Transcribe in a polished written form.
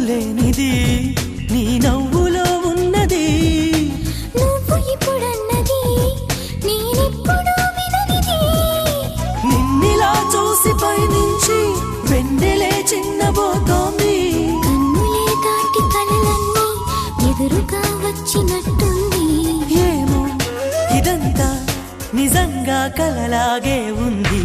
లేనిది నీ నవ్వులో ఉన్నది నువ్వు ఇప్పుడన్నది నేనెప్పుడు విననిది నిన్నిలా చూసి పైనుంచి వెన్నెలే చిన్నబోతోంది కన్నులే దాటి కలలన్నీ ఎదురుగా వచ్చినట్టుంది ఏమో ఇదంతా నిజంగా కలలాగే ఉంది